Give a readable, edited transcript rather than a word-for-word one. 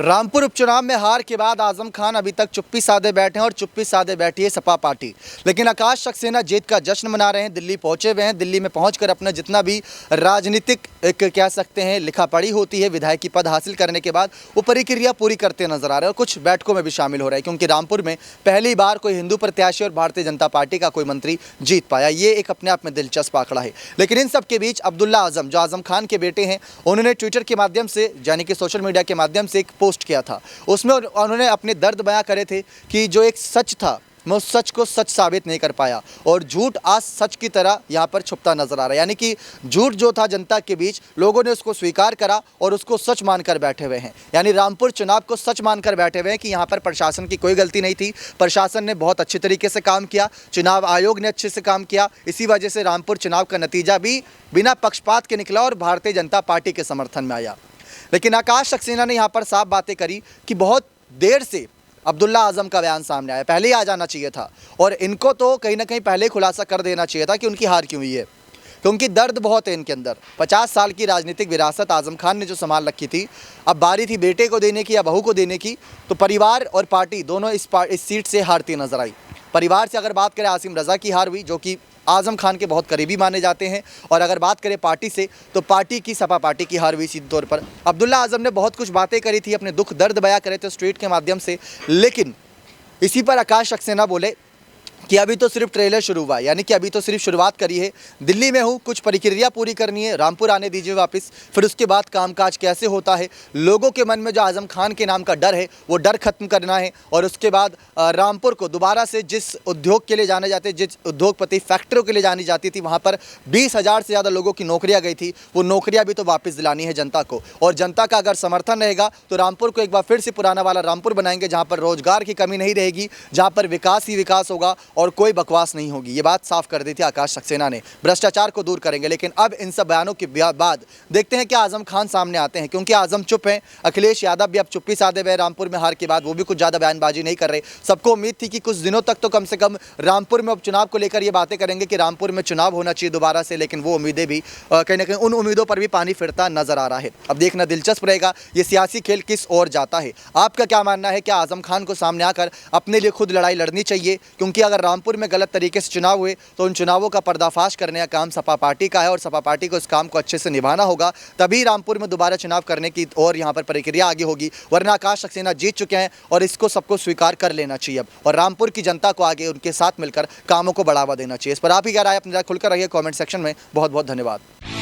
रामपुर उपचुनाव में हार के बाद आजम खान अभी तक चुप्पी साधे बैठे हैं और चुप्पी साधे बैठी है सपा पार्टी। लेकिन आकाश सक्सेना जीत का जश्न मना रहे हैं, दिल्ली पहुंचे हुए हैं। दिल्ली में पहुंचकर अपना जितना भी राजनीतिक एक कह सकते हैं लिखा पढ़ी होती है विधायकी पद हासिल करने के बाद वो प्रक्रिया पूरी करते नजर आ रहे हैं और कुछ बैठकों में भी शामिल हो रहे हैं, क्योंकि रामपुर में पहली बार कोई हिंदू प्रत्याशी और भारतीय जनता पार्टी का कोई मंत्री जीत पाया। ये एक अपने आप में दिलचस्प आंकड़ा है। लेकिन इन सब के बीच अब्दुल्ला आजम, जो आजम खान के बेटे हैं, उन्होंने ट्विटर के माध्यम से यानी कि सोशल मीडिया के माध्यम से एक पोस्ट किया था। उसमें उन्होंने अपने दर्द बयां करे थे कि जो एक सच था मैं उस सच को सच साबित नहीं कर पाया और झूठ आज सच की तरह यहाँ पर छुपता नजर आ रहा है। यानी कि झूठ जो था जनता के बीच, लोगों ने उसको स्वीकार करा और उसको सच मानकर बैठे हुए हैं। यानी रामपुर चुनाव को सच मानकर बैठे हुए हैं कि यहाँ पर प्रशासन की कोई गलती नहीं थी। प्रशासन ने बहुत अच्छे तरीके से काम किया, चुनाव आयोग ने अच्छे से काम किया। इसी वजह से रामपुर चुनाव का नतीजा भी बिना पक्षपात के निकला और भारतीय जनता पार्टी के समर्थन में आया। लेकिन आकाश सक्सेना ने यहाँ पर साफ बातें करी कि बहुत देर से अब्दुल्ला आजम का बयान सामने आया, पहले ही आ जाना चाहिए था और इनको तो कहीं ना कहीं पहले खुलासा कर देना चाहिए था कि उनकी हार क्यों हुई है, क्योंकि दर्द बहुत है इनके अंदर। 50 साल की राजनीतिक विरासत आजम खान ने जो संभाल रखी थी, अब बारी थी बेटे को देने की या बहू को देने की, तो परिवार और पार्टी दोनों इस सीट से हारती नजर आई। परिवार से अगर बात करें, आसिम रजा की हार हुई, जो कि आजम खान के बहुत करीबी माने जाते हैं। और अगर बात करें पार्टी से, तो पार्टी की सपा पार्टी की हार हुई सीधे तौर पर। अब्दुल्ला आजम ने बहुत कुछ बातें करी थी, अपने दुख दर्द बयां करे थे उस ट्वीट के माध्यम से। लेकिन इसी पर आकाश सक्सेना बोले कि अभी तो सिर्फ ट्रेलर शुरू हुआ है, यानी कि अभी तो सिर्फ शुरुआत करी है। दिल्ली में हूँ, कुछ प्रक्रिया पूरी करनी है, रामपुर आने दीजिए वापस, फिर उसके बाद कामकाज कैसे होता है, लोगों के मन में जो आजम खान के नाम का डर है वो डर खत्म करना है। और उसके बाद रामपुर को दोबारा से जिस उद्योग के लिए जाने जाते, जिस उद्योगपति फैक्ट्रियों के लिए जानी जाती थी, वहाँ पर 20,000 से ज़्यादा लोगों की नौकरियाँ गई थी, वो नौकरियाँ भी तो वापस दिलानी है जनता को। और जनता का अगर समर्थन रहेगा तो रामपुर को एक बार फिर से पुराना वाला रामपुर बनाएंगे, जहाँ पर रोजगार की कमी नहीं रहेगी, जहाँ पर विकास ही विकास होगा और कोई बकवास नहीं होगी। ये बात साफ कर दी थी आकाश सक्सेना ने, भ्रष्टाचार को दूर करेंगे। लेकिन अब इन सब बयानों के बाद देखते हैं कि आजम खान सामने आते हैं, क्योंकि आजम चुप हैं। अखिलेश यादव भी अब चुप्पी साधे हुए रामपुर में हार के बाद, वो भी कुछ ज़्यादा बयानबाजी नहीं कर रहे। सबको उम्मीद थी कि कुछ दिनों तक तो कम से कम रामपुर में उपचुनाव को लेकर ये बातें करेंगे कि रामपुर में चुनाव होना चाहिए दोबारा से, लेकिन वो उम्मीदें भी कहीं ना कहीं उन उम्मीदों पर भी पानी फिरता नजर आ रहा है। अब देखना दिलचस्प रहेगा ये सियासी खेल किस ओर जाता है। आपका क्या मानना है, क्या आजम खान को सामने आकर अपने लिए खुद लड़ाई लड़नी चाहिए? क्योंकि अगर रामपुर में गलत तरीके से चुनाव हुए तो उन चुनावों का पर्दाफाश करने का काम सपा पार्टी का है और सपा पार्टी को इस काम को अच्छे से निभाना होगा, तभी रामपुर में दोबारा चुनाव करने की और यहाँ पर प्रक्रिया आगे होगी। वरना आकाश सक्सेना जीत चुके हैं और इसको सबको स्वीकार कर लेना चाहिए अब, और रामपुर की जनता को आगे उनके साथ मिलकर कामों को बढ़ावा देना चाहिए। इस पर आप ही क्या राय, अपनी राय खुलकर रहिए कमेंट सेक्शन में। बहुत बहुत धन्यवाद।